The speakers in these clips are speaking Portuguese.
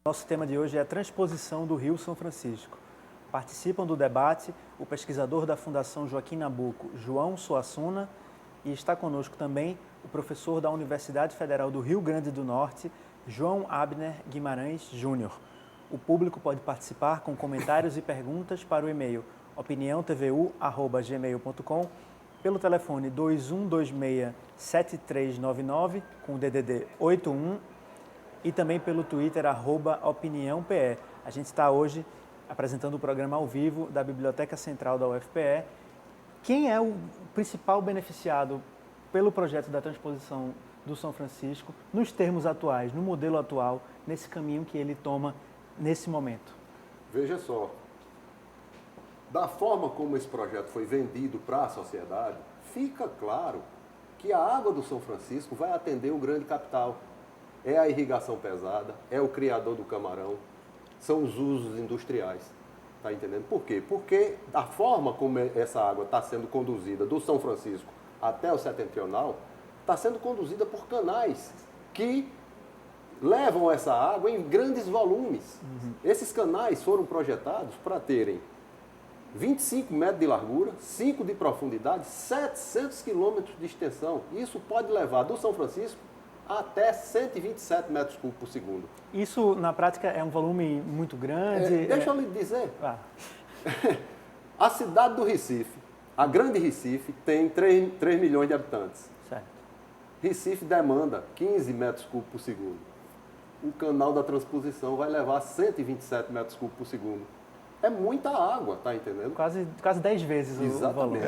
Nosso tema de hoje é a transposição do Rio São Francisco. Participam do debate o pesquisador da Fundação Joaquim Nabuco, João Suassuna, e está conosco também o professor da Universidade Federal do Rio Grande do Norte, João Abner Guimarães Júnior. O público pode participar com comentários e perguntas para o e-mail opiniãotvu@gmail.com, pelo telefone 2126-7399, com o DDD 81, e também pelo Twitter, @opiniãope. A gente está hoje apresentando o programa ao vivo da Biblioteca Central da UFPE. Quem é o principal beneficiado pelo projeto da transposição do São Francisco, nos termos atuais, no modelo atual, nesse caminho que ele toma nesse momento? Veja só, da forma como esse projeto foi vendido para a sociedade, fica claro que a água do São Francisco vai atender o grande capital. É a irrigação pesada, é o criador do camarão, são os usos industriais. Está entendendo? Por quê? Porque a forma como essa água está sendo conduzida do São Francisco até o Setentrional, está sendo conduzida por canais que levam essa água em grandes volumes. Esses canais foram projetados para terem 25 metros de largura, 5 de profundidade, 700 quilômetros de extensão. Isso pode levar do São Francisco até 127 metros cúbicos por segundo. Isso, na prática, é um volume muito grande? Deixa eu lhe dizer. A cidade do Recife, a grande Recife, tem 3 milhões de habitantes. Certo. Recife demanda 15 metros cúbicos por segundo. O canal da transposição vai levar 127 metros cúbicos por segundo. É muita água, tá entendendo? Quase 10 vezes o volume.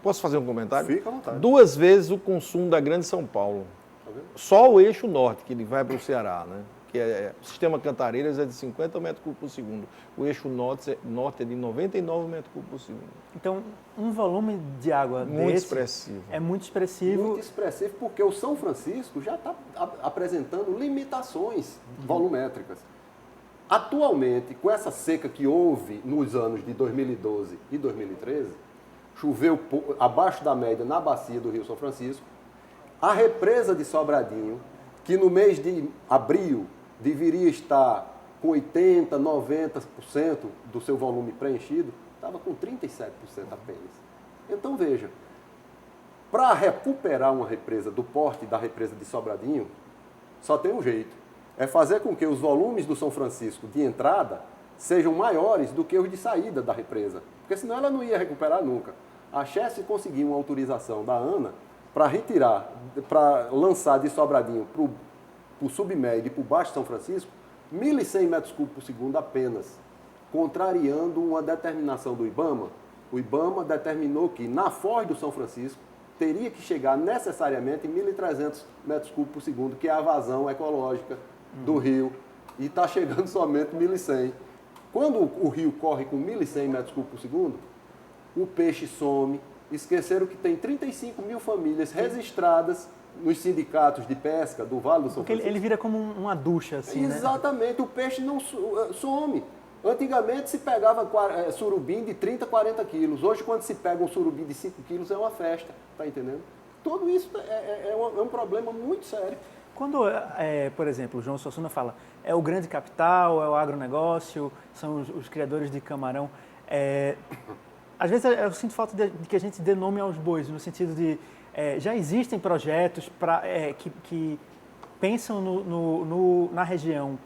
Posso fazer um comentário? Fica à vontade. 2 vezes o consumo da Grande São Paulo. Tá vendo? Só o eixo norte, que ele vai para o Ceará, né? Que o sistema Cantareiras é de 50 metros cúbicos por segundo. O eixo norte é de 99 metros cúbicos por segundo. Então, um volume de água Muito desse expressivo. é muito expressivo. Muito expressivo, porque o São Francisco já está apresentando limitações volumétricas. Atualmente, com essa seca que houve nos anos de 2012 e 2013, choveu abaixo da média na bacia do Rio São Francisco. A represa de Sobradinho, que no mês de abril deveria estar com 80%, 90% do seu volume preenchido, estava com 37% apenas. Então veja, para recuperar uma represa do porte da represa de Sobradinho, só tem um jeito, é fazer com que os volumes do São Francisco de entrada sejam maiores do que os de saída da represa, porque senão ela não ia recuperar nunca. A Chesf conseguiu uma autorização da ANA para retirar, para lançar de Sobradinho para o submédio e para o Baixo São Francisco, 1.100 metros cúbicos por segundo apenas, contrariando uma determinação do IBAMA. O IBAMA determinou que na foz do São Francisco teria que chegar necessariamente em 1.300 metros cúbicos por segundo, que é a vazão ecológica do rio, e está chegando somente 1.100. Quando o rio corre com 1.100 metros cúbicos por segundo, o peixe some. Esqueceram que tem 35 mil famílias registradas nos sindicatos de pesca do Vale do São Francisco. Porque ele vira como uma ducha, assim, Exatamente, né? O peixe não some. Antigamente se pegava surubim de 30, 40 quilos. Hoje, quando se pega um surubim de 5 quilos, é uma festa, tá entendendo? Tudo isso é um problema muito sério. Quando, por exemplo, o João Suassuna fala, é o grande capital, é o agronegócio, são os criadores de camarão, às vezes eu sinto falta de que a gente dê nome aos bois, no sentido de já existem projetos que pensam na região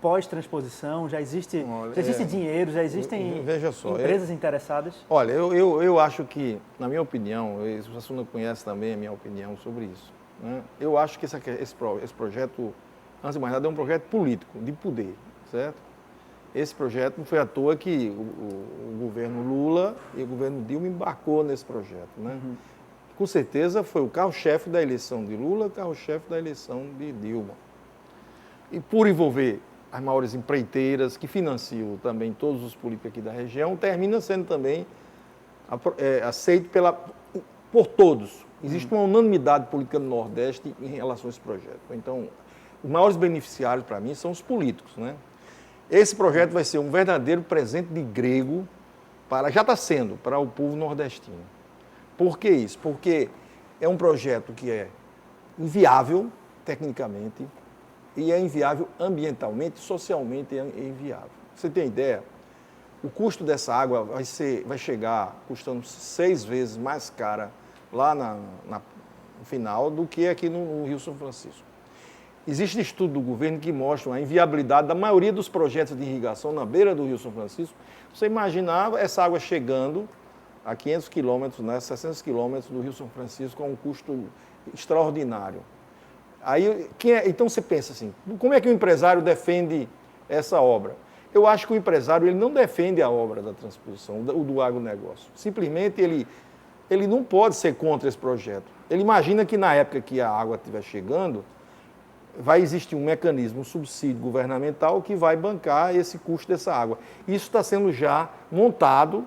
pós-transposição, já existe dinheiro, já existem empresas interessadas? Olha, eu acho que, na minha opinião, o Suassuna conhece também a minha opinião sobre isso, né? Eu acho que esse projeto, antes de mais nada, é um projeto político, de poder, certo? Esse projeto não foi à toa que o governo Lula e o governo Dilma embarcou nesse projeto, né? Com certeza foi o carro-chefe da eleição de Lula, o carro-chefe da eleição de Dilma. E por envolver as maiores empreiteiras que financiam também todos os políticos aqui da região, termina sendo também aceito por todos. Existe uma unanimidade política no Nordeste em relação a esse projeto. Então, os maiores beneficiários para mim são os políticos, né? Esse projeto vai ser um verdadeiro presente de grego, já está sendo, para o povo nordestino. Por que isso? Porque é um projeto que é inviável, tecnicamente, e é inviável ambientalmente, socialmente é inviável. Você tem ideia? O custo dessa água vai chegar custando 6 vezes mais cara lá no final do que aqui no Rio São Francisco. Existe estudo do governo que mostra a inviabilidade da maioria dos projetos de irrigação na beira do Rio São Francisco. Você imaginava essa água chegando a 500 quilômetros, 600 quilômetros do Rio São Francisco com um custo extraordinário. Aí, então você pensa assim, como é que o empresário defende essa obra? Eu acho que o empresário ele não defende a obra da transposição, do agronegócio. Simplesmente ele não pode ser contra esse projeto. Ele imagina que na época que a água estiver chegando, vai existir um mecanismo, um subsídio governamental que vai bancar esse custo dessa água. Isso está sendo já montado,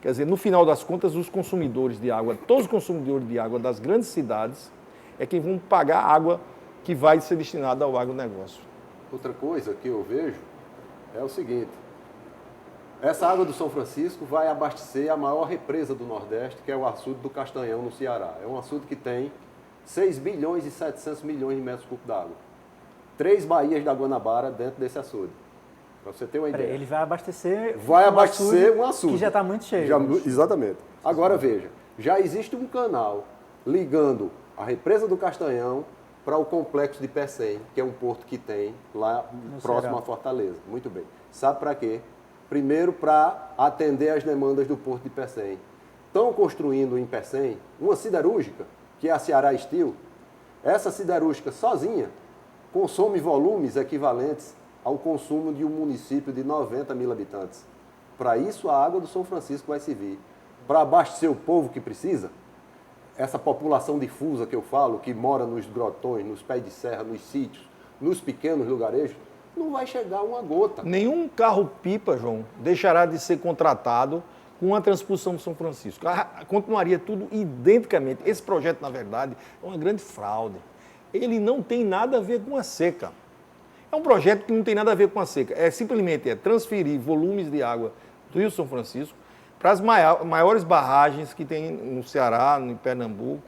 quer dizer, no final das contas, os consumidores de água, todos os consumidores de água das grandes cidades, é quem vão pagar a água que vai ser destinada ao agronegócio. Outra coisa que eu vejo é o seguinte, essa água do São Francisco vai abastecer a maior represa do Nordeste, que é o açude do Castanhão, no Ceará. É um açude que tem 6 bilhões e 700 milhões de metros cúbicos d'água. 3 baías da Guanabara dentro desse açude. Para você ter uma ideia. Ele vai abastecer um açude. Que já está muito cheio. Exatamente. Agora veja, já existe um canal ligando a represa do Castanhão para o complexo de Pecém, que é um porto que tem lá próximo à Fortaleza. Muito bem. Sabe para quê? Primeiro, para atender às demandas do porto de Pecém. Estão construindo em Pecém uma siderúrgica, que é a Ceará Steel. Essa siderúrgica sozinha consome volumes equivalentes ao consumo de um município de 90 mil habitantes. Para isso, a água do São Francisco vai servir. Para abastecer o povo que precisa, essa população difusa que eu falo, que mora nos grotões, nos pés de serra, nos sítios, nos pequenos lugarejos, não vai chegar uma gota. Nenhum carro-pipa, João, deixará de ser contratado com a transposição do São Francisco. Continuaria tudo identicamente. Esse projeto, na verdade, é uma grande fraude. Ele não tem nada a ver com a seca. É um projeto que não tem nada a ver com a seca. Simplesmente transferir volumes de água do Rio São Francisco para as maiores barragens que tem no Ceará, em Pernambuco,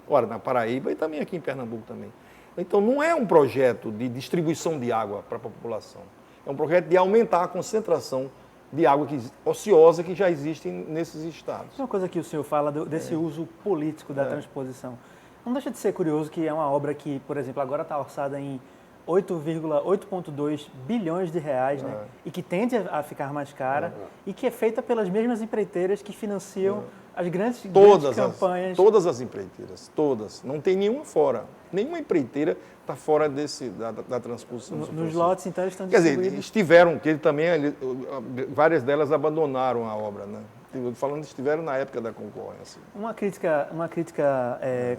ora, na Paraíba e também aqui em Pernambuco também. Então, não é um projeto de distribuição de água para a população. É um projeto de aumentar a concentração de água ociosa que já existe nesses estados. Uma coisa que o senhor fala desse uso político da transposição. Não deixa de ser curioso que é uma obra que, por exemplo, agora está orçada em 8,2 bilhões de reais, né? E que tende a ficar mais cara e que é feita pelas mesmas empreiteiras que financiam as grandes campanhas. Todas as empreiteiras, todas. Não tem nenhuma fora. Nenhuma empreiteira está fora da transposição. Nos lotes, então, eles estão distribuídos. Quer dizer, estiveram, que ele também, várias delas abandonaram a obra, né? Falando que estiveram na época da concorrência. Uma crítica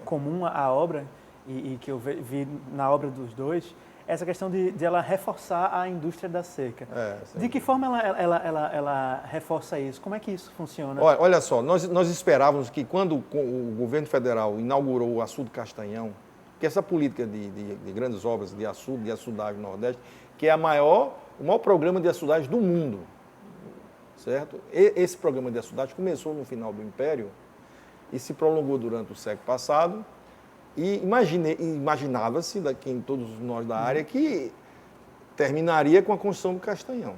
comum à obra, e que eu vi na obra dos dois, é essa questão de ela reforçar a indústria da seca. De que forma ela reforça isso? Como é que isso funciona? Olha só, nós esperávamos que quando o governo federal inaugurou o açude Castanhão, que essa política de grandes obras de açudagem no Nordeste, que é o maior programa de açudagem do mundo, certo? Esse programa de açudagem começou no final do Império e se prolongou durante o século passado. E imaginava-se, em todos nós da área, que terminaria com a construção do Castanhão.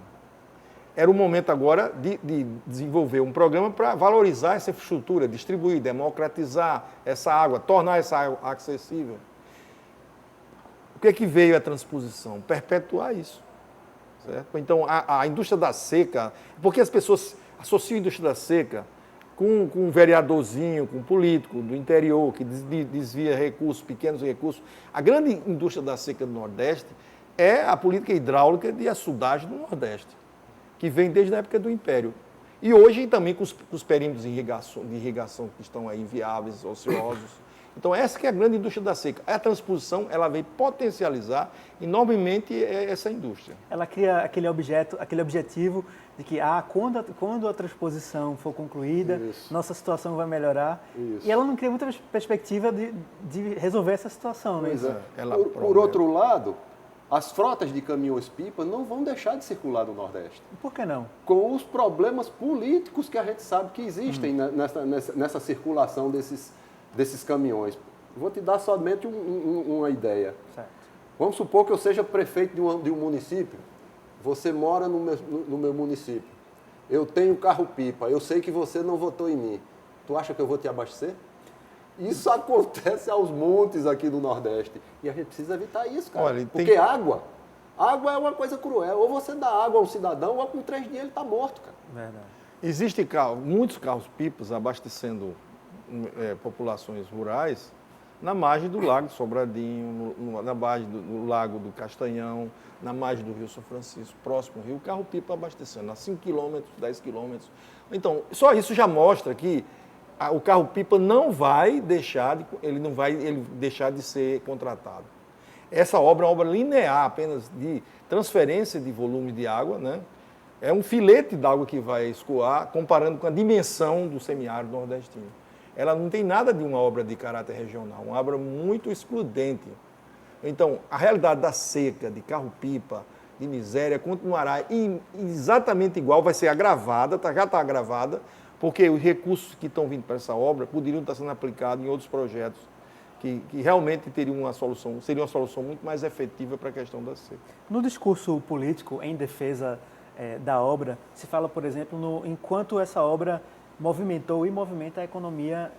Era o momento agora de desenvolver um programa para valorizar essa infraestrutura, distribuir, democratizar essa água, tornar essa água acessível. O que é que veio a transposição? Perpetuar isso. Certo? Então, a indústria da seca, porque as pessoas associam a indústria da seca com um vereadorzinho, com um político do interior que desvia recursos, pequenos recursos. A grande indústria da seca do Nordeste é a política hidráulica de açudagem do Nordeste, que vem desde a época do Império. E hoje também com os perímetros de irrigação que estão aí inviáveis, ociosos. Então essa que é a grande indústria da seca. A transposição, ela vem potencializar enormemente essa indústria. Ela cria aquele objetivo de que quando a transposição for concluída, nossa situação vai melhorar. Isso. E ela não cria muita perspectiva de resolver essa situação. Pois né? Por outro lado, as frotas de caminhões-pipa não vão deixar de circular no Nordeste. Por que não? Com os problemas políticos que a gente sabe que existem nessa circulação desses caminhões. Vou te dar somente uma ideia. Certo. Vamos supor que eu seja prefeito de um município, você mora no meu município, eu tenho carro-pipa, eu sei que você não votou em mim, tu acha que eu vou te abastecer? Isso acontece aos montes aqui no Nordeste. E a gente precisa evitar isso, cara. Olha, porque água é uma coisa cruel. Ou você dá água a um cidadão, ou com 3 dias ele está morto, cara. Verdade. Existem muitos carros-pipas abastecendo populações rurais na margem do Lago Sobradinho, na margem do Lago do Castanhão, na margem do Rio São Francisco, próximo ao rio, carro-pipa abastecendo a 5 quilômetros, 10 quilômetros. Então, só isso já mostra que o carro-pipa não vai deixar de ser contratado. Essa obra é uma obra linear, apenas de transferência de volume de água, né? É um filete d'água que vai escoar, comparando com a dimensão do semiárido nordestino. Ela não tem nada de uma obra de caráter regional, uma obra muito excludente. Então, a realidade da seca, de carro-pipa, de miséria, continuará exatamente igual, vai ser agravada, já está agravada, porque os recursos que estão vindo para essa obra poderiam estar sendo aplicados em outros projetos que realmente seria uma solução muito mais efetiva para a questão da seca. No discurso político em defesa da obra, se fala, por exemplo, enquanto essa obra movimentou e movimenta a economia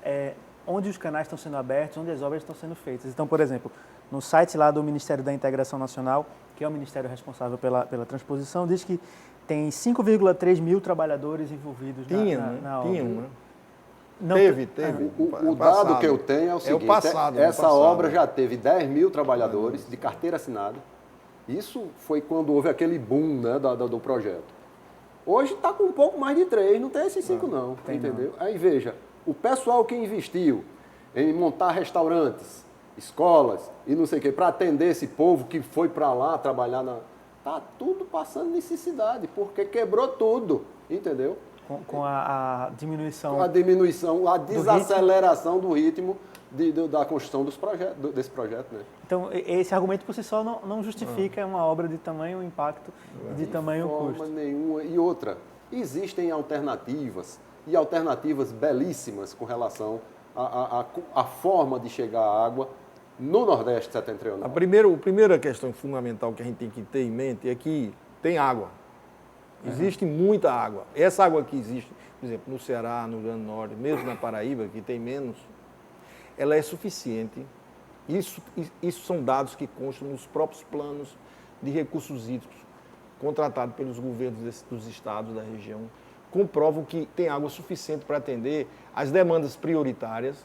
onde os canais estão sendo abertos, onde as obras estão sendo feitas. Então, por exemplo, no site lá do Ministério da Integração Nacional, que é o ministério responsável pela transposição, diz que tem 5,3 mil trabalhadores envolvidos na obra. Tinham, né? Não, teve. O dado que eu tenho é o seguinte, essa obra já teve 10 mil trabalhadores de carteira assinada. Isso foi quando houve aquele boom, né, do projeto. Hoje está com um pouco mais de 3, não tem esses 5 não, entendeu? Aí veja, o pessoal que investiu em montar restaurantes, escolas e não sei o quê, para atender esse povo que foi para lá trabalhar tá tudo passando necessidade, porque quebrou tudo, entendeu? Com a diminuição. A desaceleração do ritmo da construção desse projeto, né? Então, esse argumento por si só não justifica uma obra de tamanho impacto, de tamanho custo. De forma nenhuma. E outra, existem alternativas, e alternativas belíssimas com relação à forma de chegar à água no Nordeste setentrional. A primeira questão fundamental que a gente tem que ter em mente é que tem água. Existe muita água. Essa água que existe, por exemplo, no Ceará, no Rio Grande do Norte, mesmo na Paraíba, que tem menos, ela é suficiente. Isso são dados que constam nos próprios planos de recursos hídricos contratados pelos governos dos estados da região. Comprovam que tem água suficiente para atender as demandas prioritárias,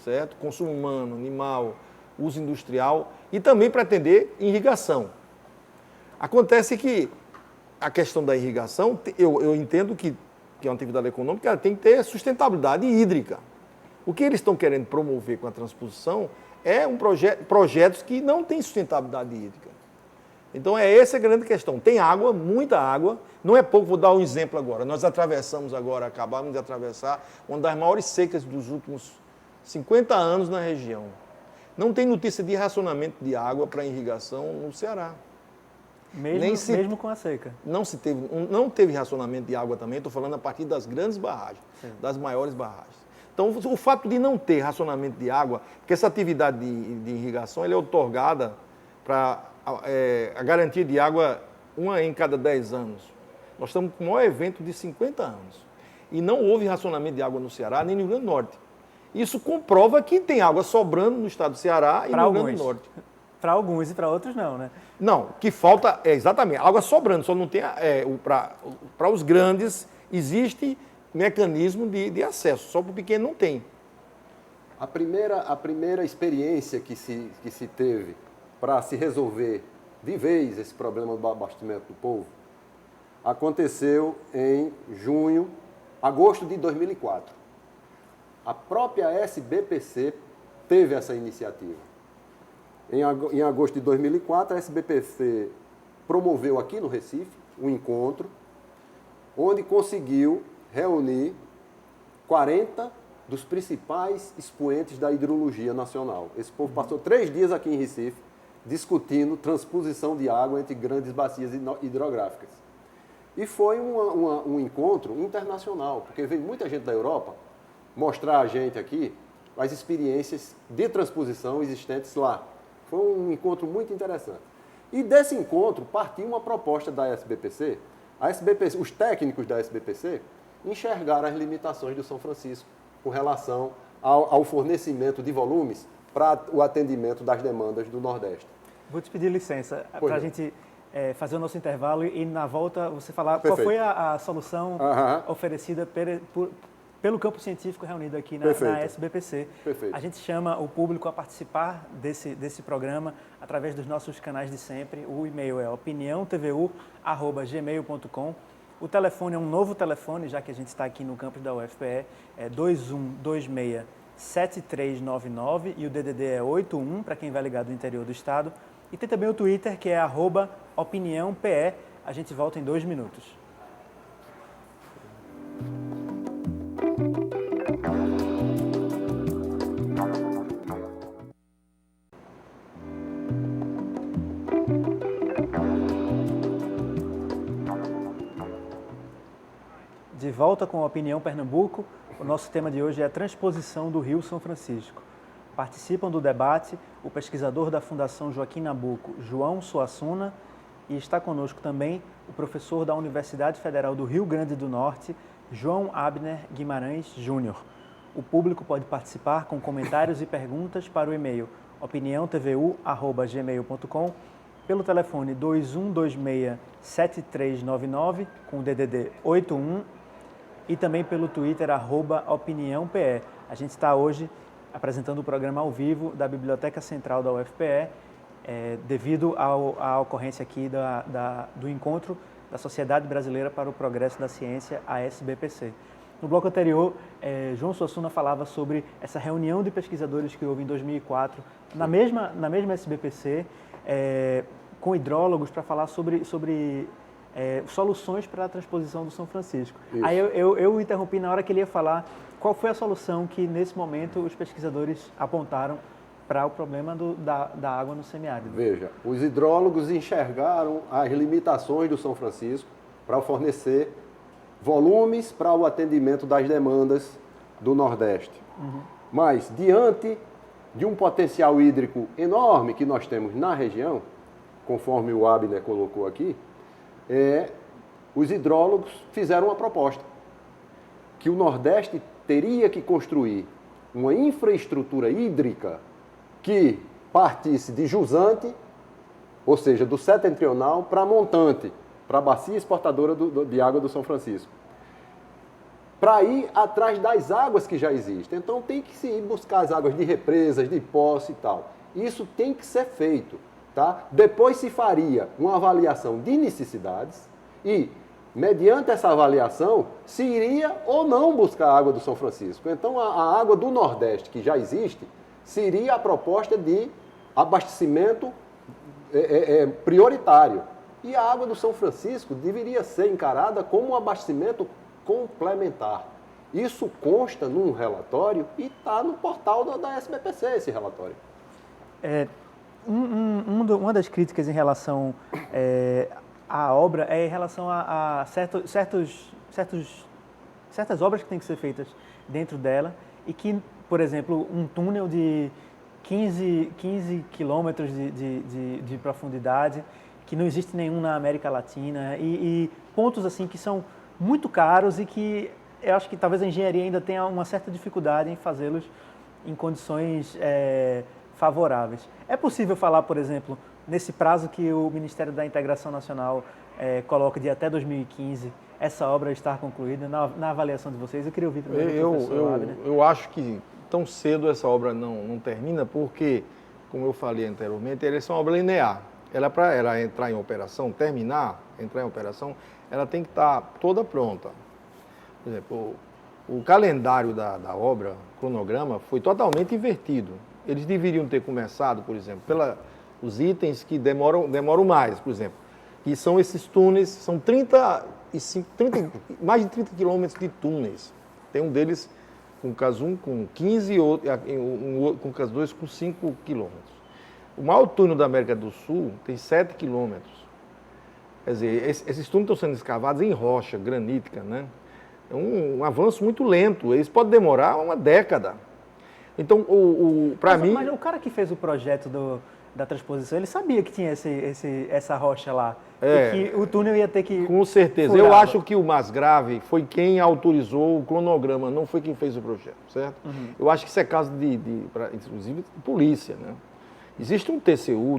certo? Consumo humano, animal, uso industrial e também para atender irrigação. Acontece que a questão da irrigação, eu entendo que é uma atividade econômica, ela tem que ter sustentabilidade hídrica. O que eles estão querendo promover com a transposição é projetos que não têm sustentabilidade hídrica. Então, essa a grande questão. Tem água, muita água, não é pouco, vou dar um exemplo agora. Nós acabamos de atravessar uma das maiores secas dos últimos 50 anos na região. Não tem notícia de racionamento de água para irrigação no Ceará. Mesmo com a seca. Não teve racionamento de água também, estou falando a partir das grandes barragens, das maiores barragens. Então, o fato de não ter racionamento de água, porque essa atividade de irrigação ela é otorgada para a garantia de água 1 em cada 10 anos. Nós estamos com o maior evento de 50 anos. E não houve racionamento de água no Ceará nem no Rio Grande do Norte. Isso comprova que tem água sobrando no estado do Ceará e no Rio Grande do Norte. Para alguns e para outros não, né? Não, o que falta é exatamente água sobrando, só não tem. Para os grandes existe mecanismo de acesso, só para o pequeno não tem. A primeira experiência que se teve para se resolver de vez esse problema do abastecimento do povo aconteceu em agosto de 2004. A própria SBPC teve essa iniciativa. Em agosto de 2004, a SBPC promoveu aqui no Recife um encontro onde conseguiu reunir 40 dos principais expoentes da hidrologia nacional. Esse povo passou 3 dias aqui em Recife discutindo transposição de água entre grandes bacias hidrográficas. E foi um encontro internacional, porque veio muita gente da Europa mostrar a gente aqui as experiências de transposição existentes lá. Foi um encontro muito interessante. E desse encontro partiu uma proposta da SBPC. A SBPC, os técnicos da SBPC enxergaram as limitações do São Francisco com relação ao fornecimento de volumes para o atendimento das demandas do Nordeste. Vou te pedir licença Pois para a não. gente fazer o nosso intervalo e na volta você falar Perfeito. qual foi a solução Aham. oferecida pelo campo científico reunido aqui na Perfeito. SBPC. Perfeito. A gente chama o público a participar desse programa através dos nossos canais de sempre. O e-mail é opiniãotvu@gmail.com. O telefone é um novo telefone, já que a gente está aqui no campus da UFPE, é 2126-7399 e o DDD é 81 para quem vai ligar do interior do estado. E tem também o Twitter, que é @opiniãope. A gente volta em 2 minutos. De volta com a Opinião Pernambuco, o nosso tema de hoje é a transposição do Rio São Francisco. Participam do debate o pesquisador da Fundação Joaquim Nabuco, João Suassuna, e está conosco também o professor da Universidade Federal do Rio Grande do Norte, João Abner Guimarães Júnior. O público pode participar com comentários e perguntas para o e-mail opiniãotvu@gmail.com, pelo telefone 2126-7399, com o DDD 81, e também pelo Twitter, @opiniãope. A gente está hoje apresentando o programa ao vivo da Biblioteca Central da UFPE, devido à ocorrência aqui do encontro da Sociedade Brasileira para o Progresso da Ciência, a SBPC. No bloco anterior, João Suassuna falava sobre essa reunião de pesquisadores que houve em 2004, na mesma SBPC, com hidrólogos para falar sobre soluções para a transposição do São Francisco. Isso. Aí eu interrompi na hora que ele ia falar qual foi a solução que, nesse momento, os pesquisadores apontaram para o problema da água no semiárido. Veja, os hidrólogos enxergaram as limitações do São Francisco para fornecer volumes para o atendimento das demandas do Nordeste. Mas, diante de um potencial hídrico enorme que nós temos na região, conforme o Abner colocou aqui, os hidrólogos fizeram uma proposta, que o Nordeste teria que construir uma infraestrutura hídrica que partisse de jusante, ou seja, do setentrional, para montante, para a bacia exportadora de água do São Francisco, para ir atrás das águas que já existem. Então tem que se ir buscar as águas de represas, de poço e tal. Isso tem que ser feito. Tá? Depois se faria uma avaliação de necessidades e, mediante essa avaliação, se iria ou não buscar a água do São Francisco. Então, a água do Nordeste, que já existe, seria a proposta de abastecimento prioritário. E a água do São Francisco deveria ser encarada como um abastecimento complementar. Isso consta num relatório e está no portal da SBPC, esse relatório. Uma das críticas em relação à obra é em relação a certas obras que têm que ser feitas dentro dela e que, por exemplo, um túnel de 15 quilômetros de profundidade, que não existe nenhum na América Latina, e pontos assim que são muito caros e que eu acho que talvez a engenharia ainda tenha uma certa dificuldade em fazê-los em condições favoráveis. É possível falar, por exemplo, nesse prazo que o Ministério da Integração Nacional coloca de até 2015, essa obra estar concluída? Na avaliação de vocês, eu queria ouvir primeiro o professor Abner. Eu acho que tão cedo essa obra não termina porque, como eu falei anteriormente, ela é uma obra linear. Ela, para ela entrar em operação, entrar em operação, ela tem que estar toda pronta. Por exemplo, o calendário da obra, o cronograma, foi totalmente invertido. Eles deveriam ter começado, por exemplo, os itens que demoram mais, por exemplo, que são esses túneis, são mais de 30 quilômetros de túneis. Tem um deles com CAS 1 com 15 e outro, com CAS 2 com 5 quilômetros. O maior túnel da América do Sul tem 7 quilômetros. Quer dizer, esses túneis estão sendo escavados em rocha granítica, né? É um avanço muito lento. Eles podem demorar uma década. Então, para mim... Mas o cara que fez o projeto da transposição, ele sabia que tinha essa rocha lá. É. E que o túnel ia ter que... Com certeza. furar. Eu acho que o mais grave foi quem autorizou o cronograma, não foi quem fez o projeto, certo? Eu acho que isso é caso inclusive, de polícia, né? Existe um TCU,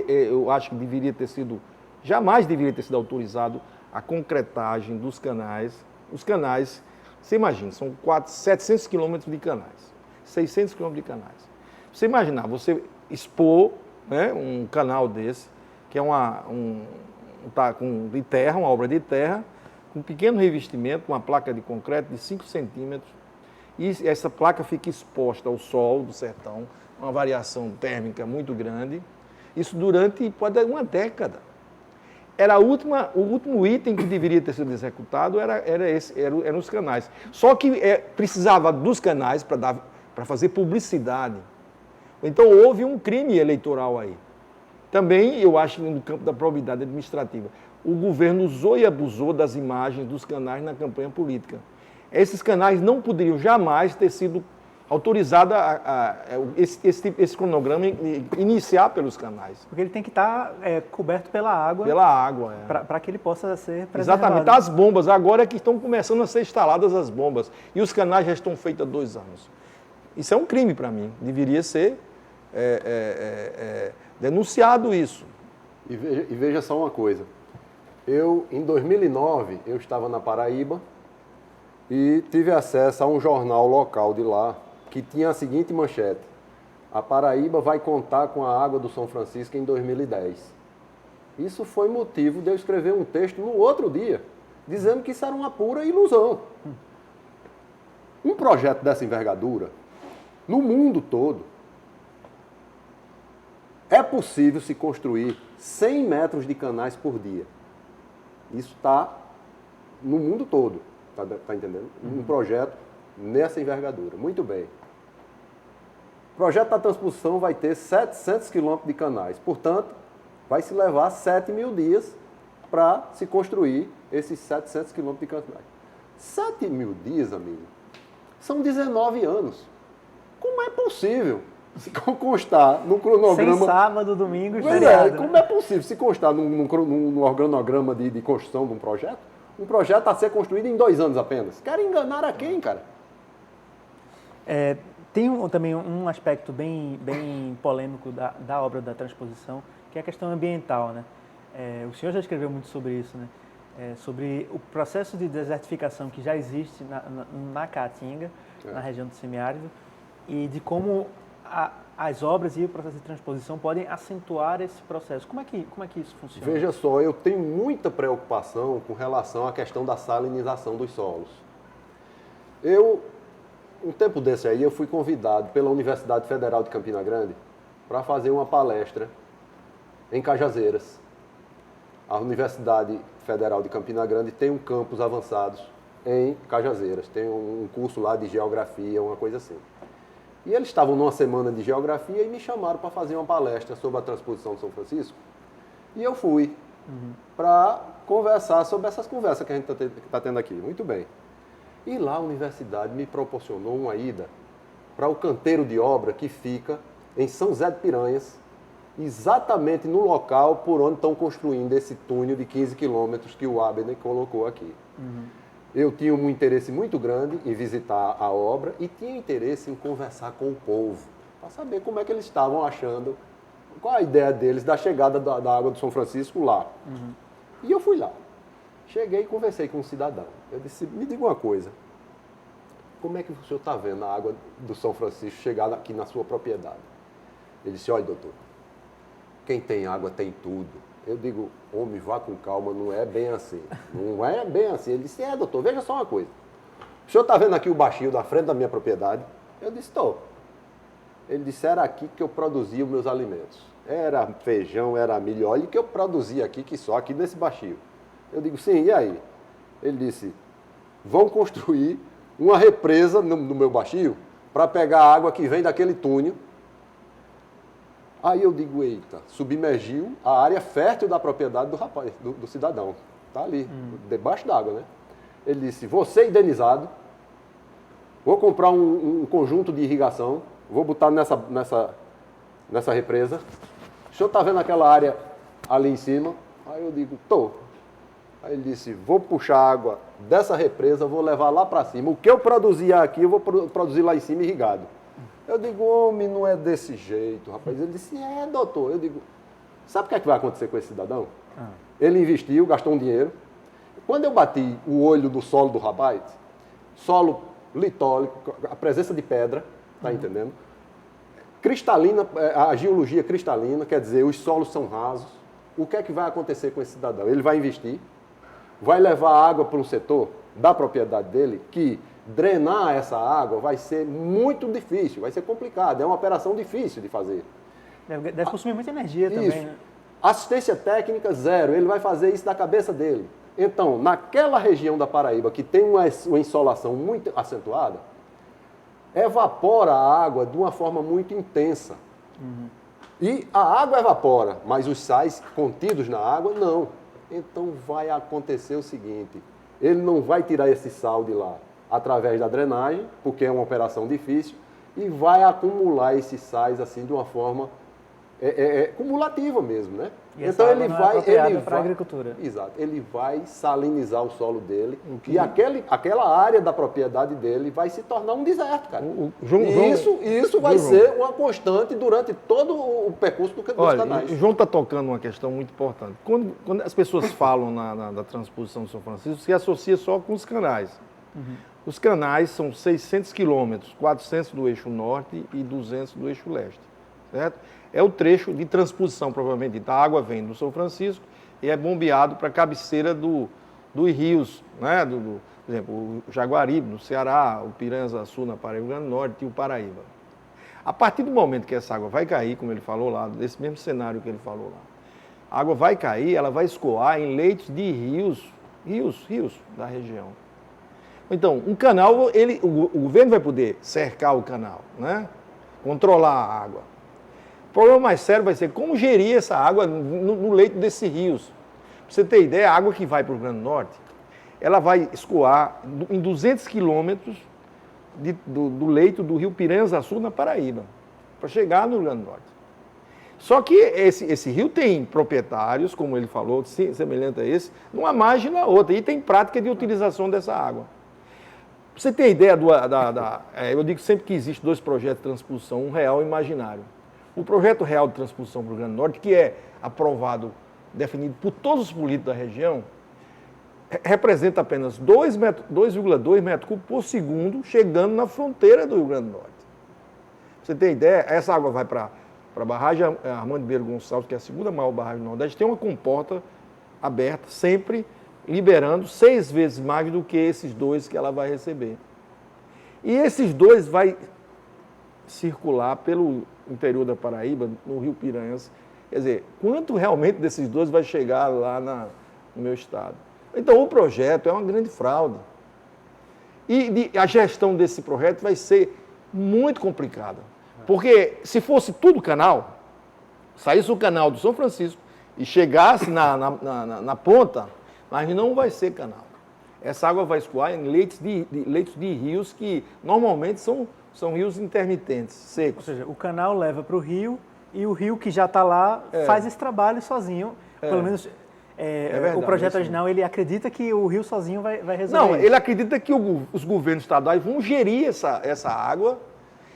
eu acho que jamais deveria ter sido autorizado a concretagem dos canais. Os canais, você imagina, são 700 quilômetros de canais, 600 quilômetros de canais. Você imaginar, você expor, né, um canal desse, que é uma obra de terra, com um pequeno revestimento, uma placa de concreto de 5 centímetros, e essa placa fica exposta ao sol do sertão, uma variação térmica muito grande, isso durante, pode dar uma década. O último item que deveria ter sido executado eram os canais. Só que precisava dos canais para fazer publicidade. Então houve um crime eleitoral aí. Também, eu acho, no campo da probidade administrativa, o governo usou e abusou das imagens dos canais na campanha política. Esses canais não poderiam jamais ter sido autorizados esse cronograma iniciar pelos canais. Porque ele tem que estar coberto pela água. Pela água, Para que ele possa ser preservado. Exatamente. As bombas, agora é que estão começando a ser instaladas as bombas. E os canais já estão feitos há 2 anos. Isso é um crime para mim. Deveria ser denunciado isso. E veja só uma coisa. Em 2009, eu estava na Paraíba e tive acesso a um jornal local de lá que tinha a seguinte manchete: a Paraíba vai contar com a água do São Francisco em 2010. Isso foi motivo de eu escrever um texto no outro dia, dizendo que isso era uma pura ilusão. Um projeto dessa envergadura, no mundo todo, é possível se construir 100 metros de canais por dia. Isso está no mundo todo, tá entendendo? Um projeto nessa envergadura. Muito bem. O projeto da transposição vai ter 700 quilômetros de canais. Portanto, vai se levar 7.000 dias para se construir esses 700 quilômetros de canais. 7.000 dias, amigo, são 19 anos. Como é possível se constar num cronograma... Sem sábado, domingo e feriado, como é possível se constar num cronograma de construção de um projeto a ser construído em 2 anos apenas? Querem enganar a quem, cara? Tem também um aspecto bem polêmico da obra da transposição, que é a questão ambiental, né? O senhor já escreveu muito sobre isso, né? Sobre o processo de desertificação que já existe na Caatinga, na região do semiárido, e de como as obras e o processo de transposição podem acentuar esse processo. Como é que isso funciona? Veja só, eu tenho muita preocupação com relação à questão da salinização dos solos. Um tempo desse aí, eu fui convidado pela Universidade Federal de Campina Grande para fazer uma palestra em Cajazeiras. A Universidade Federal de Campina Grande tem um campus avançado em Cajazeiras. Tem um curso lá de geografia, uma coisa assim. E eles estavam numa semana de geografia e me chamaram para fazer uma palestra sobre a transposição de São Francisco. E eu fui para conversar sobre essas conversas que a gente está tendo aqui. Muito bem. E lá a universidade me proporcionou uma ida para o canteiro de obra que fica em São José de Piranhas, exatamente no local por onde estão construindo esse túnel de 15 quilômetros que o Abner colocou aqui. Eu tinha um interesse muito grande em visitar a obra e tinha interesse em conversar com o povo, para saber como é que eles estavam achando, qual a ideia deles da chegada da água do São Francisco lá. E eu fui lá. Cheguei e conversei com um cidadão. Eu disse, me diga uma coisa, como é que o senhor está vendo a água do São Francisco chegar aqui na sua propriedade? Ele disse, olha, doutor, quem tem água tem tudo. Eu digo, homem, vá com calma, não é bem assim. Não é bem assim. Ele disse, doutor, veja só uma coisa. O senhor está vendo aqui o baixio da frente da minha propriedade? Eu disse, estou. Ele disse, era aqui que eu produzia os meus alimentos. Era feijão, era milho, olha que eu produzia aqui, que só aqui nesse baixio. Eu digo, sim, e aí? Ele disse, vão construir uma represa no meu baixio para pegar a água que vem daquele túnel. Aí eu digo, eita, submergiu a área fértil da propriedade do rapaz, do cidadão. Está ali, debaixo d'água, né? Ele disse, você indenizado, vou comprar um conjunto de irrigação, vou botar nessa represa senhor está vendo aquela área ali em cima? Aí eu digo, tô. Aí ele disse, vou puxar água dessa represa, vou levar lá para cima. O que eu produzia aqui, eu vou produzir lá em cima irrigado. Eu digo, homem, não é desse jeito, rapaz. Ele disse, doutor. Eu digo, sabe o que é que vai acontecer com esse cidadão? Ele investiu, gastou um dinheiro. Quando eu bati o olho do solo do rapaz, solo litólico, a presença de pedra, tá entendendo? Cristalina, a geologia cristalina, quer dizer, os solos são rasos. O que é que vai acontecer com esse cidadão? Ele vai investir, vai levar água para um setor da propriedade dele que drenar essa água vai ser muito difícil, vai ser complicado, é uma operação difícil de fazer. Deve consumir muita energia Isso. também, né? Assistência técnica, zero. Ele vai fazer isso da cabeça dele. Então, naquela região da Paraíba que tem uma insolação muito acentuada, evapora a água de uma forma muito intensa. E a água evapora, mas os sais contidos na água, não. Então, vai acontecer o seguinte, ele não vai tirar esse sal de lá através da drenagem, porque é uma operação difícil, e vai acumular esses sais assim de uma forma cumulativa mesmo, né? E então essa ele água não é vai, apropriada para a agricultura. Exato, ele vai salinizar o solo dele e aquela área da propriedade dele vai se tornar um deserto, cara. Isso vai ser uma constante durante todo o percurso dos canais. O João está tocando uma questão muito importante. Quando as pessoas falam da transposição de São Francisco, se associa só com os canais. Os canais são 600 quilômetros, 400 do eixo norte e 200 do eixo leste, certo? É o trecho de transposição, provavelmente dita. A água vem do São Francisco e é bombeado para a cabeceira dos rios, né? Por exemplo, o Jaguaribe, no Ceará, o Piranha-Açu, na Paraíba, Rio Grande do Norte e o Paraíba. A partir do momento que essa água vai cair, como ele falou lá, desse mesmo cenário que ele falou lá, a água vai cair, ela vai escoar em leitos de rios da região. Então, um canal, o governo vai poder cercar o canal, né? Controlar a água. O problema mais sério vai ser como gerir essa água no leito desses rios. Para você ter ideia, a água que vai para o Rio Grande do Norte, ela vai escoar em 200 quilômetros do leito do rio Piranha-Açu, na Paraíba, para chegar no Rio Grande do Norte. Só que esse rio tem proprietários, como ele falou, semelhante a esse, numa margem na outra, e tem prática de utilização dessa água. Para você ter ideia, eu digo sempre que existem dois projetos de transposição, um real e um imaginário. O projeto real de transposição para o Rio Grande do Norte, que é aprovado, definido por todos os políticos da região, representa apenas 2,2 metros cúbicos por segundo, chegando na fronteira do Rio Grande do Norte. Pra você ter ideia, essa água vai para a barragem Armando Ribeiro Gonçalves, que é a segunda maior barragem do Nordeste, tem uma comporta aberta, sempre liberando 6 vezes mais do que esses 2 que ela vai receber. E esses 2 vai circular pelo interior da Paraíba, no Rio Piranhas. Quer dizer, quanto realmente desses 2 vai chegar lá no meu estado? Então, o projeto é uma grande fraude. E a gestão desse projeto vai ser muito complicada. Porque se fosse tudo canal, saísse o canal do São Francisco e chegasse na ponta, mas não vai ser canal. Essa água vai escoar em leitos de rios que normalmente são rios intermitentes, secos. Ou seja, o canal leva para o rio e o rio que já está lá faz esse trabalho sozinho. Pelo menos verdade, o projeto original, ele acredita que o rio sozinho vai resolver. Não, ele acredita que os governos estaduais vão gerir essa água,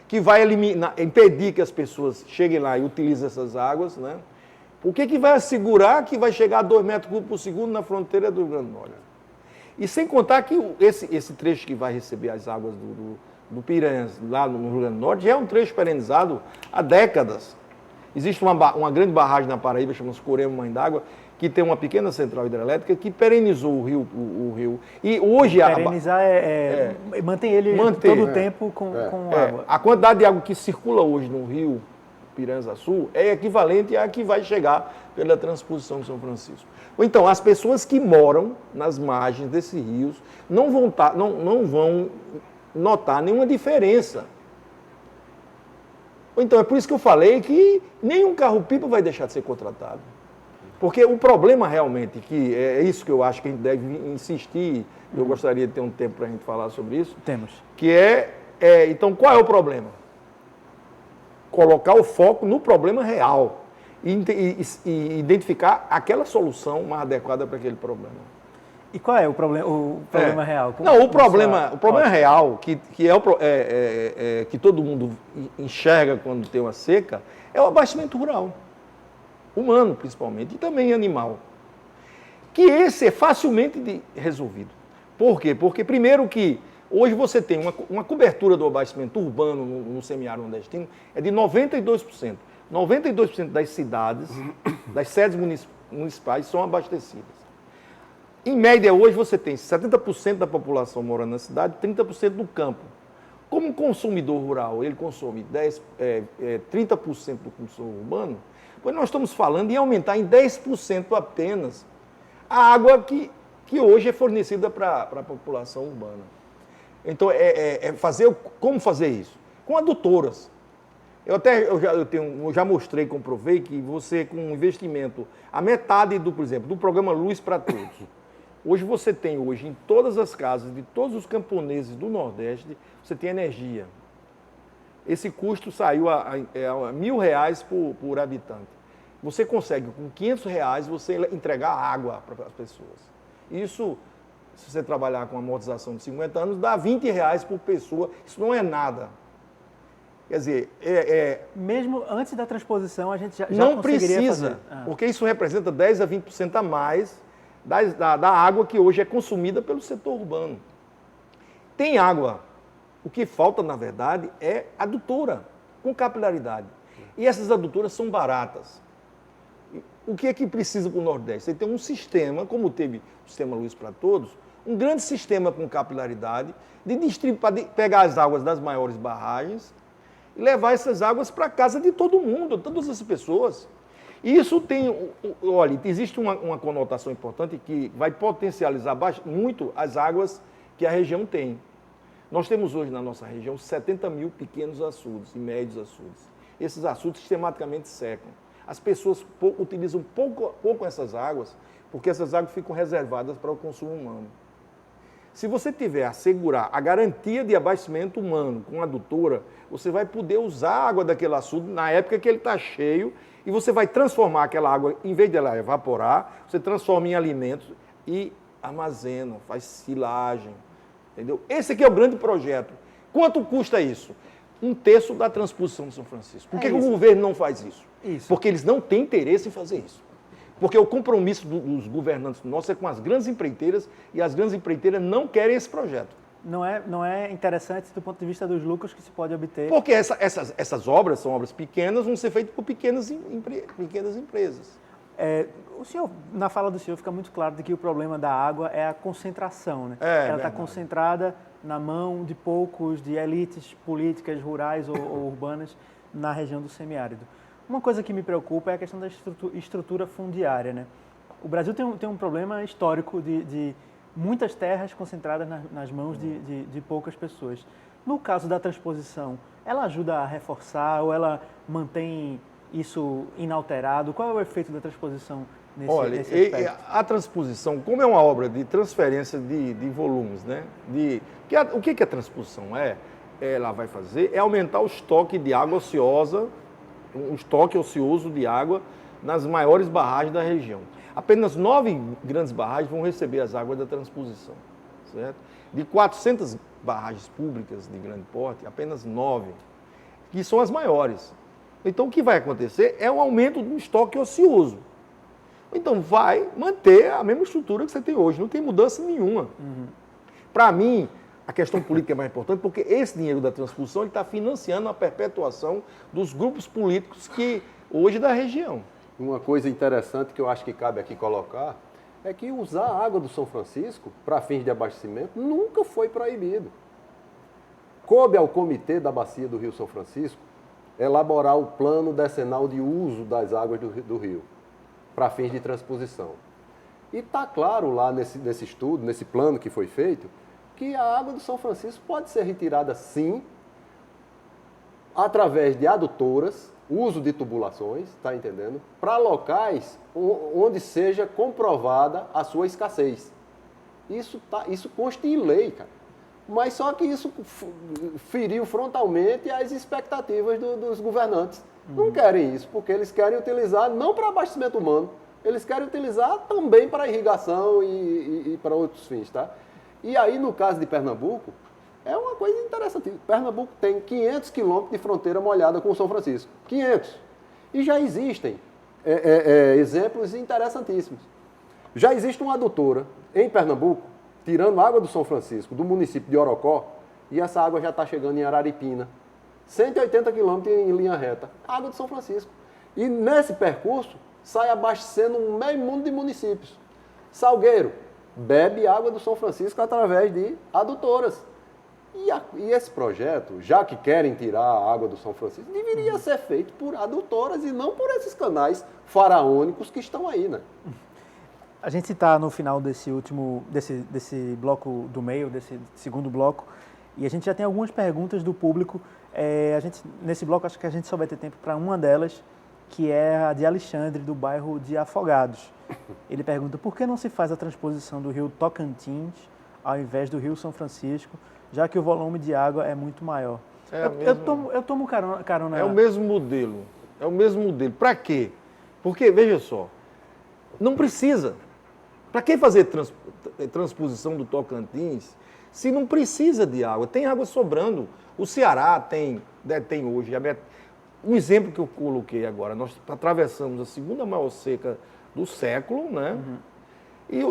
que vai impedir que as pessoas cheguem lá e utilizem essas águas, né? O que vai assegurar que vai chegar a 2 metros cúbicos por segundo na fronteira do Rio Grande do Norte? E sem contar que esse trecho que vai receber as águas do Piranhas, lá no Rio Grande do Norte, já é um trecho perenizado há décadas. Existe uma grande barragem na Paraíba, chama-se Corema Mãe d'Água, que tem uma pequena central hidrelétrica que perenizou o rio. E hoje perenizar mantém ele todo o tempo com água. A quantidade de água que circula hoje no rio Piranha-Açu é equivalente à que vai chegar pela transposição de São Francisco. Então, as pessoas que moram nas margens desses rios não vão notar nenhuma diferença. Então, é por isso que eu falei que nenhum carro-pipa vai deixar de ser contratado. Porque o problema realmente, que é isso que eu acho que a gente deve insistir, eu gostaria de ter um tempo para a gente falar sobre isso. Temos. Que então, qual é o problema? Colocar o foco no problema real. e identificar aquela solução mais adequada para aquele problema. E qual é o problema real? Não, o problema real, que que todo mundo enxerga quando tem uma seca, é o abastecimento rural. Humano, principalmente, e também animal. Que esse é facilmente resolvido. Por quê? Porque, primeiro, que hoje você tem uma cobertura do abastecimento urbano no semiárido nordestino é de 92%. 92% das cidades, das sedes municipais, são abastecidas. Em média, hoje, você tem 70% da população morando na cidade, 30% no campo. Como consumidor rural, ele consome 30% do consumo urbano, pois nós estamos falando em aumentar em 10% apenas a água que hoje é fornecida para a população urbana. Então, como fazer isso? Com adutoras. Eu já mostrei, comprovei que você, com um investimento, a metade por exemplo, do programa Luz para Todos, hoje você tem em todas as casas de todos os camponeses do Nordeste, você tem energia. Esse custo saiu a R$1.000 por habitante. Você consegue, com R$500, você entregar água para as pessoas. Isso, se você trabalhar com amortização de 50 anos, dá R$20 por pessoa. Isso não é nada. Quer dizer, mesmo antes da transposição, a gente já não conseguiria precisa, fazer. Porque isso representa 10% a 20% a mais da água que hoje é consumida pelo setor urbano. Tem água. O que falta, na verdade, é adutora, com capilaridade. E essas adutoras são baratas. O que é que precisa para o Nordeste? Você tem um sistema, como teve o Sistema Luz para Todos, um grande sistema com capilaridade, para pegar as águas das maiores barragens e levar essas águas para a casa de todo mundo, todas as pessoas. E isso tem, olha, existe uma conotação importante que vai potencializar muito as águas que a região tem. Nós temos hoje na nossa região 70 mil pequenos açudes e médios açudes. Esses açudes sistematicamente secam. As pessoas utilizam pouco essas águas, porque essas águas ficam reservadas para o consumo humano. Se você tiver assegurar a garantia de abastecimento humano com a adutora, você vai poder usar a água daquele açude na época que ele está cheio e você vai transformar aquela água, em vez de ela evaporar, você transforma em alimentos e armazena, faz silagem. Entendeu? Esse aqui é o grande projeto. Quanto custa isso? 1/3 da transposição de São Francisco. Por que o governo não faz isso? Porque eles não têm interesse em fazer isso. Porque o compromisso dos governantes nossos é com as grandes empreiteiras e as grandes empreiteiras não querem esse projeto. Não é interessante do ponto de vista dos lucros que se pode obter. Porque essas obras são obras pequenas, vão ser feitas por pequenas empresas. O senhor, na fala do senhor, fica muito claro de que o problema da água é a concentração, né? Ela está concentrada na mão de poucos, de elites políticas rurais ou urbanas na região do semiárido. Uma coisa que me preocupa é a questão da estrutura fundiária, né? O Brasil tem um problema histórico de muitas terras concentradas nas mãos de poucas pessoas. No caso da transposição, ela ajuda a reforçar ou ela mantém isso inalterado? Qual é o efeito da transposição nesse aspecto? A transposição, como é uma obra de transferência de volumes, né? O que a transposição ela vai fazer é aumentar o estoque de água ociosa, um estoque ocioso de água nas maiores barragens da região. Apenas 9 grandes barragens vão receber as águas da transposição, certo? De 400 barragens públicas de grande porte, apenas 9, que são as maiores. Então, o que vai acontecer é um aumento do estoque ocioso. Então, vai manter a mesma estrutura que você tem hoje, não tem mudança nenhuma. Para mim, a questão política é mais importante porque esse dinheiro da transposição está financiando a perpetuação dos grupos políticos que hoje da região. Uma coisa interessante que eu acho que cabe aqui colocar é que usar a água do São Francisco para fins de abastecimento nunca foi proibido. Coube ao Comitê da Bacia do Rio São Francisco elaborar o plano decenal de uso das águas do rio para fins de transposição. E está claro lá nesse estudo, nesse plano que foi feito, que a água do São Francisco pode ser retirada sim, através de adutoras, uso de tubulações, está entendendo? Para locais onde seja comprovada a sua escassez. Isso consta em lei, cara. Mas só que isso feriu frontalmente as expectativas dos governantes. Não querem isso, porque eles querem utilizar não para abastecimento humano, eles querem utilizar também para irrigação e para outros fins, tá? E aí, no caso de Pernambuco, é uma coisa interessante. Pernambuco tem 500 quilômetros de fronteira molhada com o São Francisco. 500. E já existem exemplos interessantíssimos. Já existe uma adutora em Pernambuco, tirando água do São Francisco, do município de Orocó, e essa água já está chegando em Araripina. 180 quilômetros em linha reta. Água do São Francisco. E nesse percurso, sai abastecendo um meio mundo de municípios. Salgueiro bebe água do São Francisco através de adutoras. E esse projeto, já que querem tirar a água do São Francisco, deveria ser feito por adutoras e não por esses canais faraônicos que estão aí, né? A gente está no final desse bloco do meio, desse segundo bloco, e a gente já tem algumas perguntas do público. Nesse bloco, acho que a gente só vai ter tempo para uma delas, que é a de Alexandre, do bairro de Afogados. Ele pergunta por que não se faz a transposição do rio Tocantins ao invés do rio São Francisco, já que o volume de água é muito maior. Eu tomo carona. É o mesmo modelo. É o mesmo modelo. Para quê? Porque, veja só, não precisa. Para que fazer transposição do Tocantins se não precisa de água? Tem água sobrando. O Ceará tem hoje. Um exemplo que eu coloquei agora, nós atravessamos a segunda maior seca do século, né? Uhum.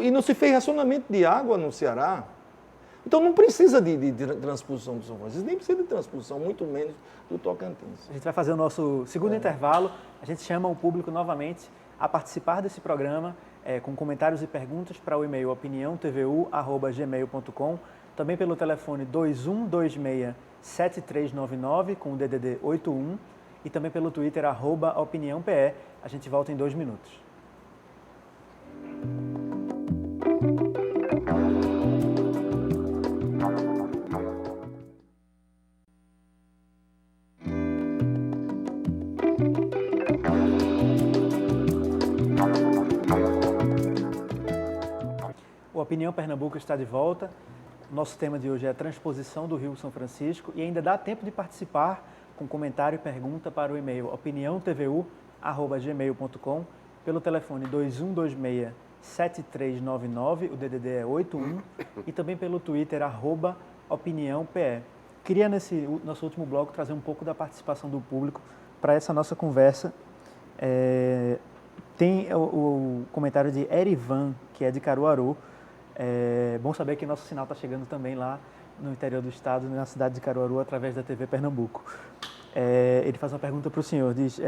E não se fez racionamento de água no Ceará. Então não precisa de transposição do São Francisco, nem precisa de transposição, muito menos do Tocantins. A gente vai fazer o nosso segundo intervalo. A gente chama o público novamente a participar desse programa com comentários e perguntas para o e-mail opiniãotvu@gmail.com, também pelo telefone 2126-7399 com o DDD 81 e também pelo Twitter @opiniãope. A gente volta em 2 minutos. O Opinião Pernambuco está de volta. Nosso tema de hoje é a transposição do Rio São Francisco e ainda dá tempo de participar com comentário e pergunta para o e-mail opiniãotvu@gmail.com, pelo telefone 2126-7399, o DDD é 81, e também pelo Twitter @opiniãope. Queria, nesse nosso último bloco, trazer um pouco da participação do público para essa nossa conversa. Tem o comentário de Erivan, que é de Caruaru. É bom saber que nosso sinal está chegando também lá no interior do estado, na cidade de Caruaru, através da TV Pernambuco. Ele faz uma pergunta para o senhor, diz,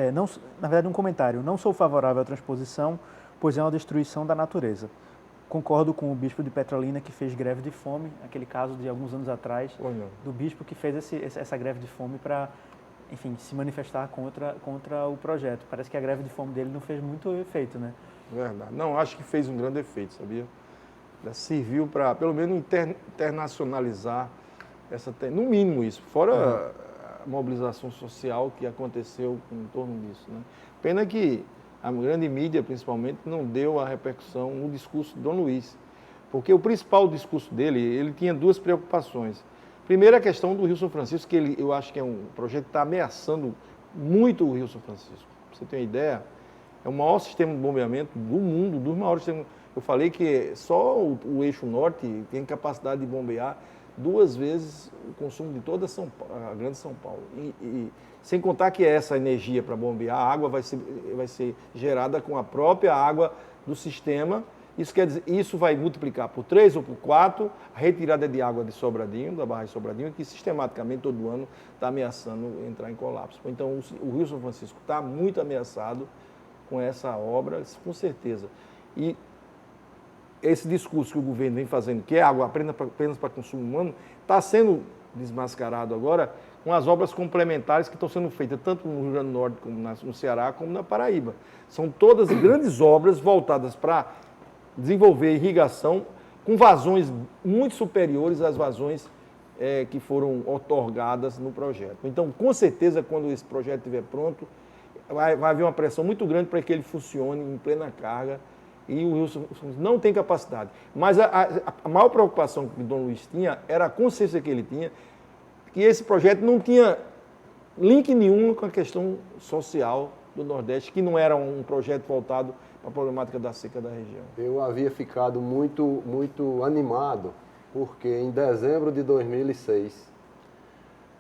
na verdade um comentário: não sou favorável à transposição, pois é uma destruição da natureza. Concordo com o bispo de Petrolina, que fez greve de fome, aquele caso de alguns anos atrás, do bispo que fez essa greve de fome para, enfim, se manifestar contra o projeto. Parece que a greve de fome dele não fez muito efeito, né? Verdade. Não, acho que fez um grande efeito, sabia? Serviu para, pelo menos, internacionalizar no mínimo isso, fora a mobilização social que aconteceu em torno disso, né? Pena que a grande mídia, principalmente, não deu a repercussão no discurso de Dom Luiz, porque o principal discurso dele, ele tinha 2 preocupações. Primeiro, a questão do Rio São Francisco, que eu acho que é um projeto que está ameaçando muito o Rio São Francisco. Pra você ter uma ideia, é o maior sistema de bombeamento do mundo, dos maiores sistemas. Eu falei que só o eixo norte tem capacidade de bombear 2 vezes o consumo de toda a grande São Paulo. E sem contar que essa energia para bombear, a água vai ser gerada com a própria água do sistema. Isso quer dizer, isso vai multiplicar por 3 ou por 4 a retirada de água de Sobradinho, da barragem de Sobradinho, que sistematicamente todo ano está ameaçando entrar em colapso. Então o Rio São Francisco está muito ameaçado com essa obra, com certeza. E esse discurso que o governo vem fazendo, que é água apenas para consumo humano, está sendo desmascarado agora com as obras complementares que estão sendo feitas tanto no Rio Grande do Norte, como no Ceará, como na Paraíba. São todas grandes obras voltadas para desenvolver irrigação com vazões muito superiores às vazões que foram otorgadas no projeto. Então, com certeza, quando esse projeto estiver pronto, vai haver uma pressão muito grande para que ele funcione em plena carga. E o Rio não tem capacidade. Mas a maior preocupação que o Dom Luiz tinha era a consciência que ele tinha que esse projeto não tinha link nenhum com a questão social do Nordeste, que não era um projeto voltado para a problemática da seca da região. Eu havia ficado muito animado, porque em dezembro de 2006,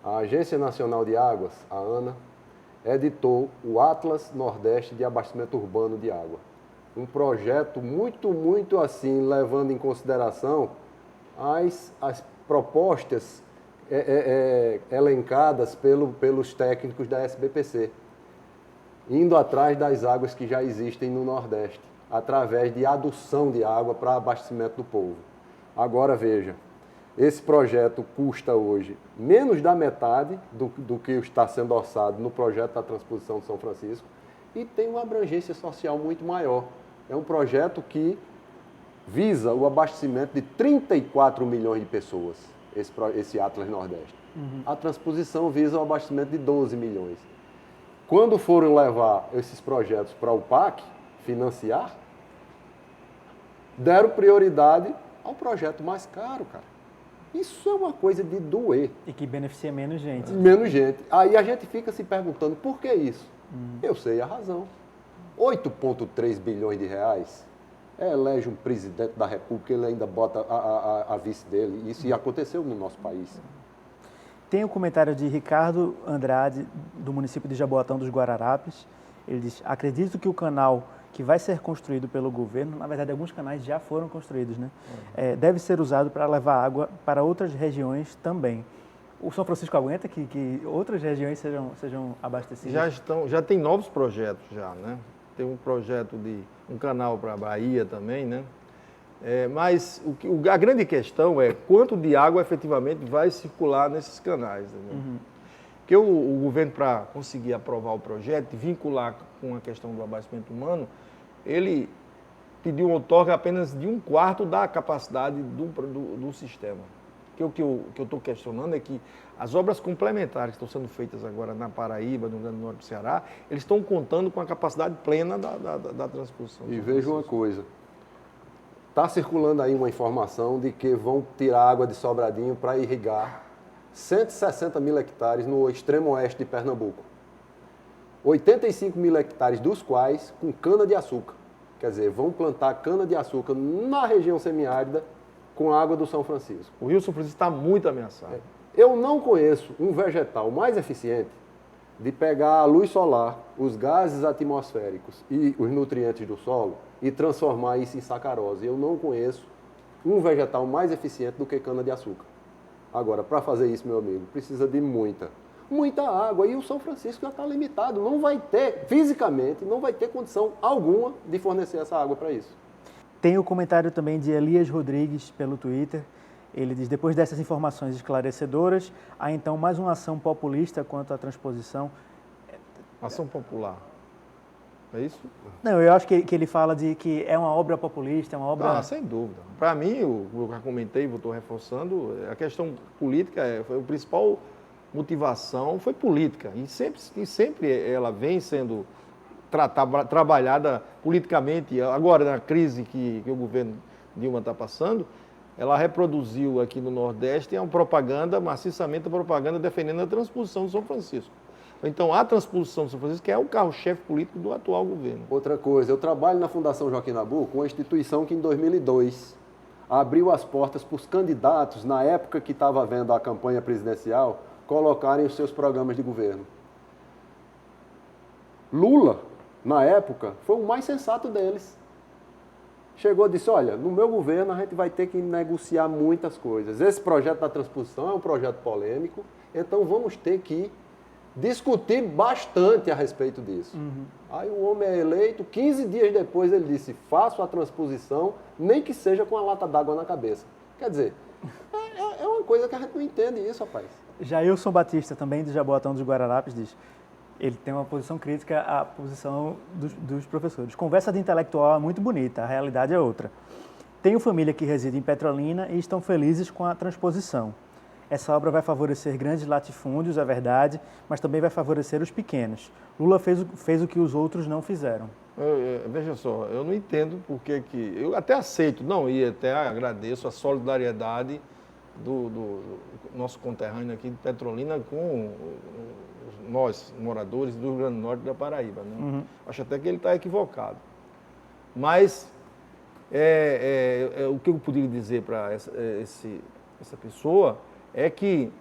a Agência Nacional de Águas, a ANA, editou o Atlas Nordeste de Abastecimento Urbano de Água. Um projeto muito assim, levando em consideração as propostas elencadas pelos técnicos da SBPC, indo atrás das águas que já existem no Nordeste, através de adução de água para abastecimento do povo. Agora veja, esse projeto custa hoje menos da metade do que está sendo orçado no projeto da transposição de São Francisco e tem uma abrangência social muito maior. É um projeto que visa o abastecimento de 34 milhões de pessoas, esse Atlas Nordeste. A transposição visa o abastecimento de 12 milhões. Quando foram levar esses projetos para o PAC, financiar, deram prioridade ao projeto mais caro, cara. Isso é uma coisa de doer. E que beneficia menos gente. Menos gente. Aí a gente fica se perguntando, por que isso? Eu sei a razão. 8,3 bilhões de reais, elege um presidente da República, ele ainda bota a vice dele. Isso aconteceu no nosso país. Tem o comentário de Ricardo Andrade, do município de Jaboatão dos Guararapes. Ele diz, acredito que o canal que vai ser construído pelo governo, na verdade alguns canais já foram construídos, né? Deve ser usado para levar água para outras regiões também. O São Francisco aguenta que outras regiões sejam abastecidas? Já tem novos projetos já, né? Tem um projeto de um canal para a Bahia também, né? Mas a grande questão é quanto de água efetivamente vai circular nesses canais. Né? Porque o governo, para conseguir aprovar o projeto e vincular com a questão do abastecimento humano, ele pediu um outorga apenas de 1/4 da capacidade do sistema. O que eu estou questionando é que as obras complementares que estão sendo feitas agora na Paraíba, no Rio Grande do Norte do Ceará, eles estão contando com a capacidade plena da transposição. E veja uma coisa, está circulando aí uma informação de que vão tirar água de Sobradinho para irrigar 160 mil hectares no extremo oeste de Pernambuco. 85 mil hectares dos quais com cana-de-açúcar. Quer dizer, vão plantar cana-de-açúcar na região semiárida com a água do São Francisco. O Rio São Francisco está muito ameaçado. Eu não conheço um vegetal mais eficiente de pegar a luz solar, os gases atmosféricos e os nutrientes do solo e transformar isso em sacarose. Eu não conheço um vegetal mais eficiente do que cana-de-açúcar. Agora, para fazer isso, meu amigo, precisa de muita água. E o São Francisco já está limitado. Não vai ter, fisicamente, não vai ter condição alguma de fornecer essa água para isso. Tem o comentário também de Elias Rodrigues pelo Twitter. Ele diz, depois dessas informações esclarecedoras, há então mais uma ação populista quanto à transposição. Ação popular. É isso? Não, eu acho que ele fala de que é uma obra populista, é uma obra... Sem dúvida. Para mim, eu já comentei, estou reforçando, a questão política, foi a principal motivação foi política. E sempre ela vem sendo trabalhada politicamente. Agora, na crise que o governo Dilma está passando, ela reproduziu aqui no Nordeste uma propaganda, maciçamente a propaganda defendendo a transposição do São Francisco. Então, a transposição do São Francisco é o carro-chefe político do atual governo. Outra coisa, eu trabalho na Fundação Joaquim Nabuco, uma instituição que em 2002 abriu as portas para os candidatos, na época que estava havendo a campanha presidencial, colocarem os seus programas de governo. Lula, na época, foi o mais sensato deles. Chegou e disse, olha, no meu governo a gente vai ter que negociar muitas coisas. Esse projeto da transposição é um projeto polêmico, então vamos ter que discutir bastante a respeito disso. Aí o homem é eleito, 15 dias depois ele disse, faço a transposição, nem que seja com a lata d'água na cabeça. Quer dizer, é uma coisa que a gente não entende isso, rapaz. Jailson Batista, também de Jaboatão dos Guararapes, diz, ele tem uma posição crítica à posição dos professores. Conversa de intelectual é muito bonita, a realidade é outra. Tenho família que reside em Petrolina e estão felizes com a transposição. Essa obra vai favorecer grandes latifúndios, é verdade, mas também vai favorecer os pequenos. Lula fez o que os outros não fizeram. Veja só, eu não entendo por que... Eu até aceito, não, e até agradeço a solidariedade do nosso conterrâneo aqui de Petrolina com nós, moradores do Rio Grande do Norte da Paraíba. Né? Acho até que ele está equivocado. Mas o que eu poderia dizer para essa pessoa é que,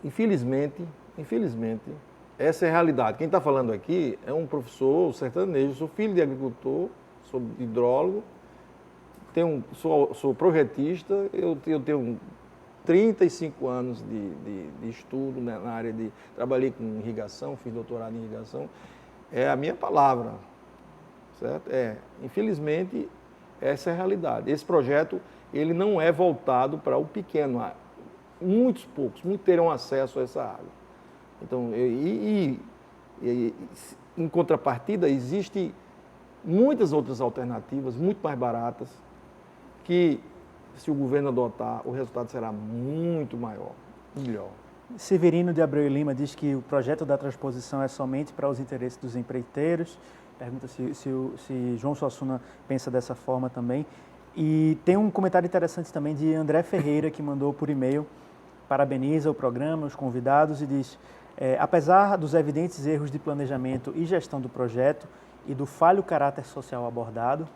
infelizmente, essa é a realidade. Quem está falando aqui é um professor sertanejo, sou filho de agricultor, sou hidrólogo, sou projetista, eu tenho 35 anos de estudo na área de... Trabalhei com irrigação, fiz doutorado em irrigação. É a minha palavra, certo? Infelizmente, essa é a realidade. Esse projeto, ele não é voltado para o pequeno. Muitos terão acesso a essa água. Então, em contrapartida, existem muitas outras alternativas, muito mais baratas, que, se o governo adotar, o resultado será muito maior, melhor. Severino de Abreu e Lima diz que o projeto da transposição é somente para os interesses dos empreiteiros. Pergunta se João Suassuna pensa dessa forma também. E tem um comentário interessante também de André Ferreira, que mandou por e-mail, parabeniza o programa, os convidados, e diz: apesar dos evidentes erros de planejamento e gestão do projeto e do falho caráter social abordado,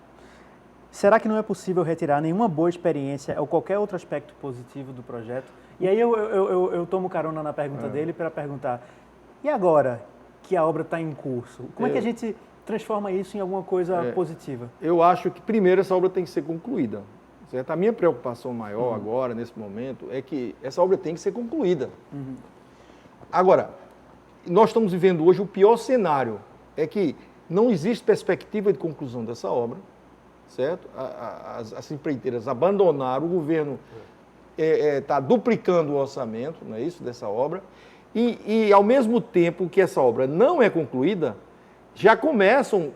será que não é possível retirar nenhuma boa experiência ou qualquer outro aspecto positivo do projeto? E aí eu tomo carona na pergunta dele para perguntar: e agora que a obra está em curso, como é que a gente transforma isso em alguma coisa positiva? Eu acho que, primeiro, essa obra tem que ser concluída. Certo? A minha preocupação maior agora, nesse momento, é que essa obra tem que ser concluída. Agora, nós estamos vivendo hoje o pior cenário, é que não existe perspectiva de conclusão dessa obra, certo? As empreiteiras abandonaram, o governo está duplicando o orçamento, não é isso, dessa obra, e ao mesmo tempo que essa obra não é concluída, já começam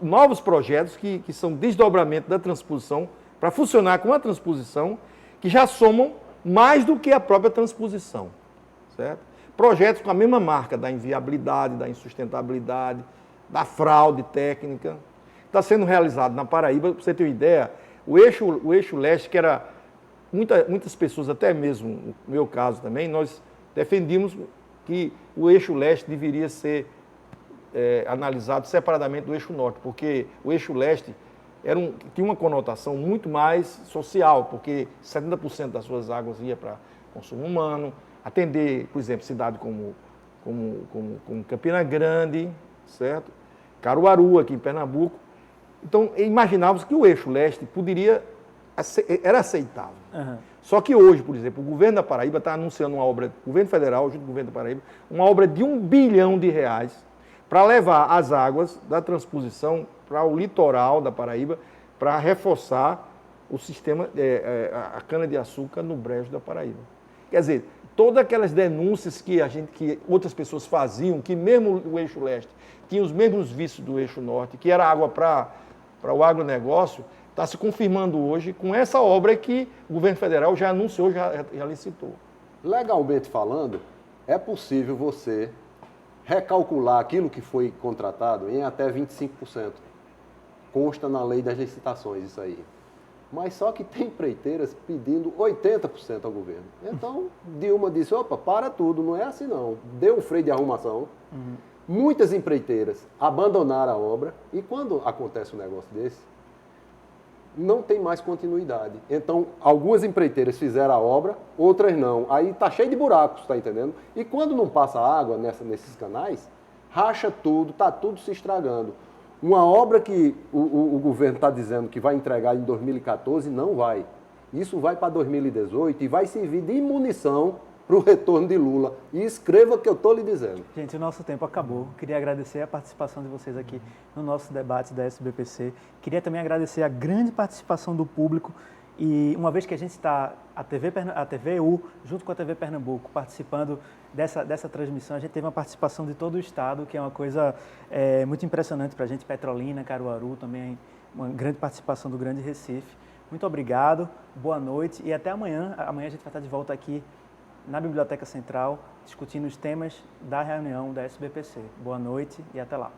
novos projetos que são desdobramento da transposição para funcionar com a transposição, que já somam mais do que a própria transposição, certo? Projetos com a mesma marca da inviabilidade, da insustentabilidade, da fraude técnica. Está sendo realizado na Paraíba, para você ter uma ideia, o eixo leste, que era muitas pessoas, até mesmo no meu caso também, nós defendíamos que o eixo leste deveria ser analisado separadamente do eixo norte, porque o eixo leste tinha uma conotação muito mais social, porque 70% das suas águas ia para consumo humano, atender, por exemplo, cidades como Campina Grande, certo? Caruaru, aqui em Pernambuco. Então, imaginávamos que o eixo leste era aceitável. Só que hoje, por exemplo, o governo da Paraíba está anunciando uma obra, o governo federal, junto com o governo da Paraíba, uma obra de R$1 bilhão para levar as águas da transposição para o litoral da Paraíba, para reforçar o sistema, a cana-de-açúcar no brejo da Paraíba. Quer dizer, todas aquelas denúncias que outras pessoas faziam, que mesmo o eixo leste tinha os mesmos vícios do eixo norte, que era água para o agronegócio, está se confirmando hoje com essa obra que o governo federal já anunciou, já licitou. Legalmente falando, é possível você recalcular aquilo que foi contratado em até 25%. Consta na lei das licitações isso aí. Mas só que tem empreiteiras pedindo 80% ao governo. Então, Dilma disse, opa, para tudo, não é assim não. Deu um freio de arrumação. Muitas empreiteiras abandonaram a obra e quando acontece um negócio desse, não tem mais continuidade. Então, algumas empreiteiras fizeram a obra, outras não. Aí está cheio de buracos, está entendendo? E quando não passa água nesses canais, racha tudo, está tudo se estragando. Uma obra que o governo está dizendo que vai entregar em 2014, não vai. Isso vai para 2018 e vai servir de munição para o retorno de Lula. E escreva o que eu estou lhe dizendo. Gente, o nosso tempo acabou. Queria agradecer a participação de vocês aqui no nosso debate da SBPC. Queria também agradecer a grande participação do público. E uma vez que a gente está, a TVU, junto com a TV Pernambuco, participando dessa transmissão, a gente teve uma participação de todo o estado, que é uma coisa muito impressionante para a gente. Petrolina, Caruaru, também uma grande participação do Grande Recife. Muito obrigado, boa noite e até amanhã. Amanhã a gente vai estar de volta aqui na Biblioteca Central, discutindo os temas da reunião da SBPC. Boa noite e até lá.